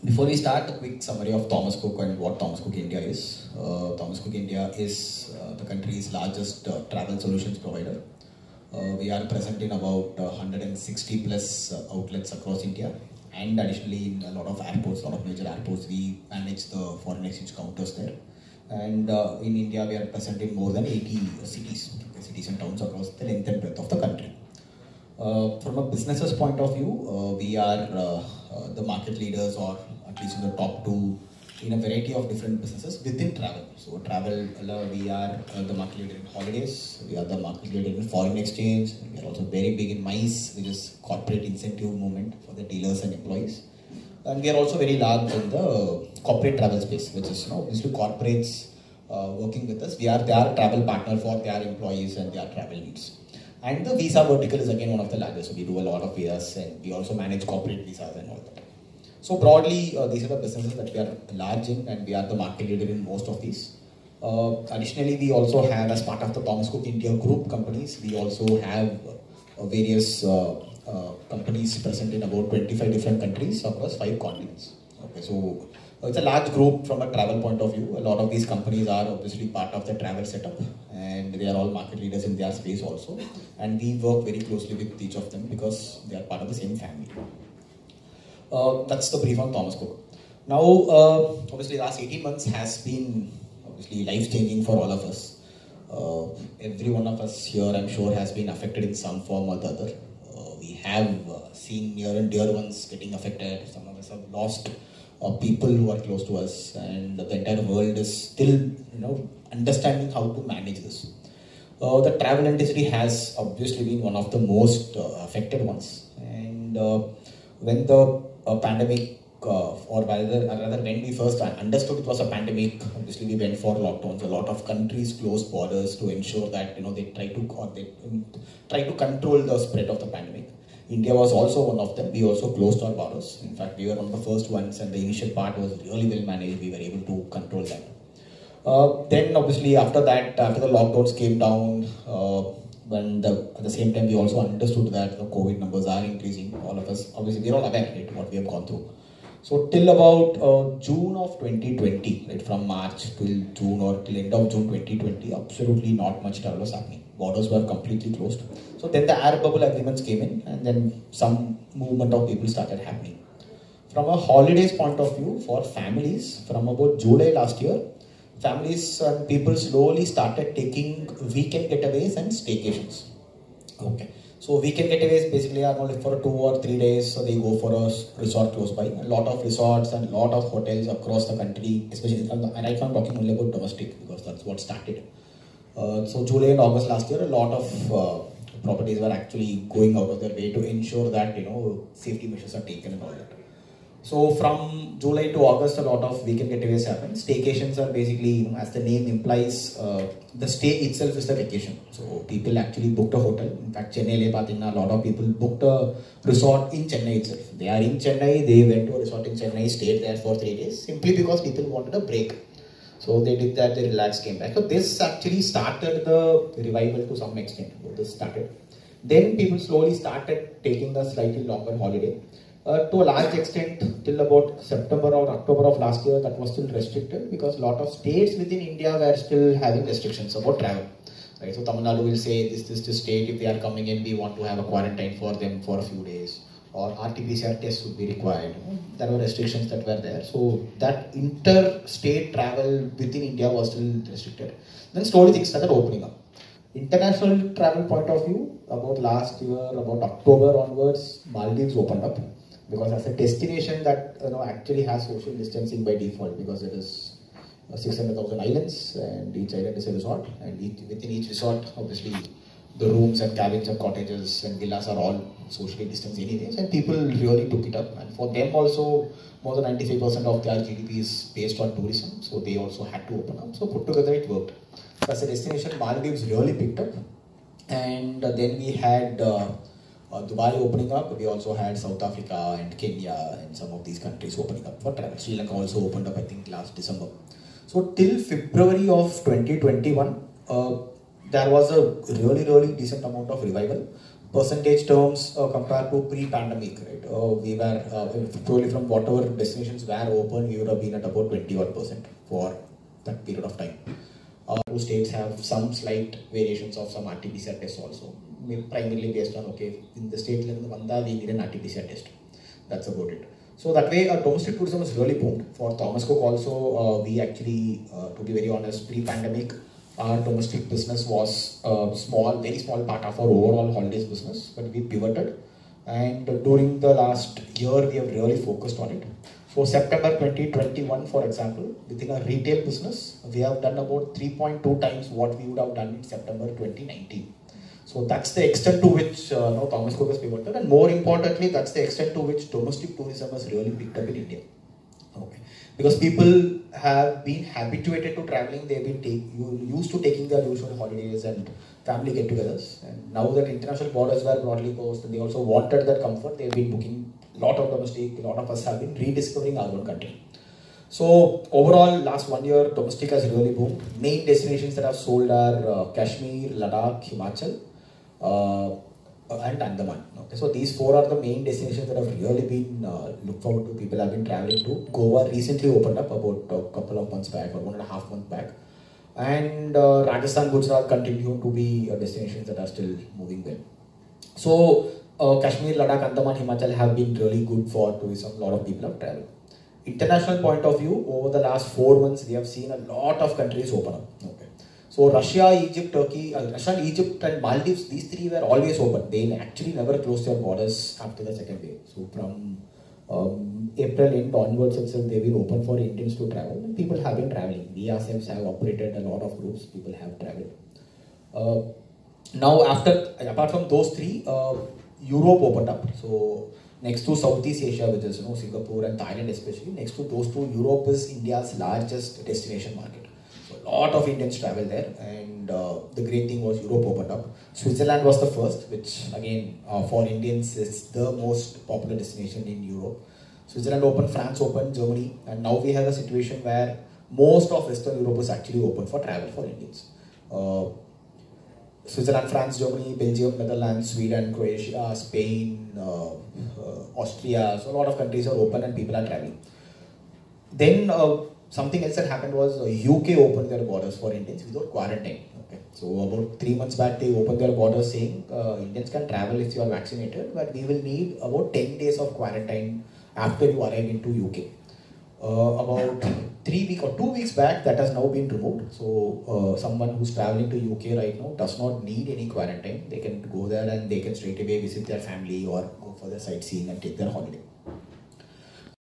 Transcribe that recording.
Before we start, a quick summary of Thomas Cook and what Thomas Cook India is. Thomas Cook India is the country's largest travel solutions provider. We are present in about 160 plus outlets across India, and additionally in a lot of airports, a lot of major airports, we manage the foreign exchange counters there. And in India, we are present in more than 80 cities and towns across the length and breadth of the country. From a business's point of view, we are the market leaders, or at least in the top two, in a variety of different businesses within travel. So travel, we are the market leader in holidays, we are the market leader in foreign exchange, we are also very big in MICE, which is corporate incentive movement for the dealers and employees. And we are also very large in the corporate travel space, which is obviously corporates working with us. We are their travel partner for their employees and their travel needs. And the visa vertical is again one of the largest. So we do a lot of visas, and we also manage corporate visas and all that. So broadly, these are the businesses that we are large in, and we are the market leader in most of these. Additionally, we also have, as part of the Thomas Cook India group companies, we also have various companies present in about 25 different countries across 5 continents. Okay, so it's a large group from a travel point of view. A lot of these companies are obviously part of the travel setup, and they are all market leaders in their space also. And we work very closely with each of them because they are part of the same family. That's the brief on Thomas Cook. Now, obviously, the last 18 months has been obviously life-changing for all of us. Every one of us here, I'm sure, has been affected in some form or the other. We have seen near and dear ones getting affected. Some of us have lost people who are close to us, and the entire world is still, understanding how to manage this. The travel industry has obviously been one of the most affected ones, and when the pandemic, or rather when we first understood it was a pandemic, obviously we went for lockdowns. A lot of countries closed borders to ensure that they try to control the spread of the pandemic. India was also one of them. We also closed our borders. In fact, we were one of the first ones, and the initial part was really well managed. We were able to control that. Then obviously after that, after the lockdowns came down, at the same time we also understood that the COVID numbers are increasing. All of us, obviously we're all aware of what we have gone through. So till about June of 2020, right, from March till June or till end of June 2020, absolutely not much travel was happening. Borders were completely closed. So then the air bubble agreements came in, and then some movement of people started happening. From a holidays point of view, for families, from about July last year, families and people slowly started taking weekend getaways and staycations. Okay. So weekend getaways basically are only for 2 or 3 days, so they go for a resort close by. A lot of resorts and a lot of hotels across the country, especially, and right now I'm talking only about domestic because that's what started. So July and August last year, a lot of properties were actually going out of their way to ensure that safety measures are taken and all that. So from July to August, a lot of weekend getaways happen. Staycations are basically, as the name implies, the stay itself is the vacation. So people actually booked a hotel. In fact, Chennai, a lot of people booked a resort in Chennai itself. They are in Chennai, they went to a resort in Chennai, stayed there for 3 days, simply because people wanted a break. So they did that, they relaxed, came back. So this actually started the revival to some extent. This started. Then people slowly started taking a slightly longer holiday. To a large extent, till about September or October of last year, that was still restricted because a lot of states within India were still having restrictions about travel. Right? So Tamil Nadu will say, this state, if they are coming in, we want to have a quarantine for them for a few days, or RT-PCR tests would be required. There were restrictions that were there. So that inter-state travel within India was still restricted. Then slowly things started opening up. International travel point of view, about last year, about October onwards, Maldives opened up. Because as a destination that actually has social distancing by default, because it is 600,000 islands and each island is a resort, and within each resort obviously the rooms and cabins and cottages and villas are all socially distanced anyways, and people really took it up. And for them also, more than 95% of their GDP is based on tourism, so they also had to open up. So put together it worked. So as a destination, Maldives really picked up, and then we had Dubai opening up. We also had South Africa and Kenya and some of these countries opening up for travel. Sri Lanka also opened up, I think, last December. So till February of 2021, there was a really decent amount of revival. percentage terms compared to pre-pandemic, right? We were probably from whatever destinations were open, we would have been at about 20% for that period of time. Two states have some slight variations of some RT-PCR tests also, primarily based on, okay, in the state we need an RT-PCR test. That's about it. So that way, domestic tourism is really boomed. For Thomas Cook also, we actually, to be very honest, pre-pandemic, our domestic business was a small, very small part of our overall holidays business, but we pivoted. And during the last year, we have really focused on it. For September 2021, for example, within our retail business, we have done about 3.2 times what we would have done in September 2019. So that's the extent to which Thomas Cook has pivoted, and more importantly, that's the extent to which domestic tourism has really picked up in India. Okay, because people have been habituated to traveling, they've been used to taking their usual holidays and family get-togethers, and now that international borders were broadly closed, and they also wanted that comfort, they've been booking a lot of domestic. A lot of us have been rediscovering our own country. So overall, last 1 year, domestic has really boomed. Main destinations that have sold are Kashmir, Ladakh, Himachal, and Andaman. Okay, so these four are the main destinations that have really been looked forward to. People have been traveling to. Goa recently opened up about a couple of months back, or 1.5 months back, and Rajasthan, Gujarat continue to be destinations that are still moving well. So Kashmir, Ladakh, Andaman, Himachal have been really good for tourism. A lot of people have traveled. International point of view, over the last 4 months, we have seen a lot of countries open up. Okay. So Russia, Egypt, Turkey, Egypt and Maldives, these three were always open. They actually never closed their borders after the second wave. So from April end onwards itself, they've been open for Indians to travel. And people have been traveling. We ourselves have operated a lot of groups. People have traveled. Now, apart from those three, Europe opened up. So next to Southeast Asia, which is Singapore and Thailand especially, next to those two, Europe is India's largest destination market. A lot of Indians travel there, and the great thing was Europe opened up. Switzerland was the first, which again for Indians is the most popular destination in Europe. Switzerland opened, France opened, Germany, and now we have a situation where most of Western Europe is actually open for travel for Indians. Switzerland, France, Germany, Belgium, Netherlands, Sweden, Croatia, Spain, Austria, so a lot of countries are open and people are traveling. Then something else that happened was UK opened their borders for Indians without quarantine. Okay. So about 3 months back, they opened their borders saying Indians can travel if you are vaccinated, but we will need about 10 days of quarantine after you arrive into UK. About 3 weeks or 2 weeks back, that has now been removed. So someone who's traveling to UK right now does not need any quarantine. They can go there and they can straight away visit their family or go for their sightseeing and take their holiday.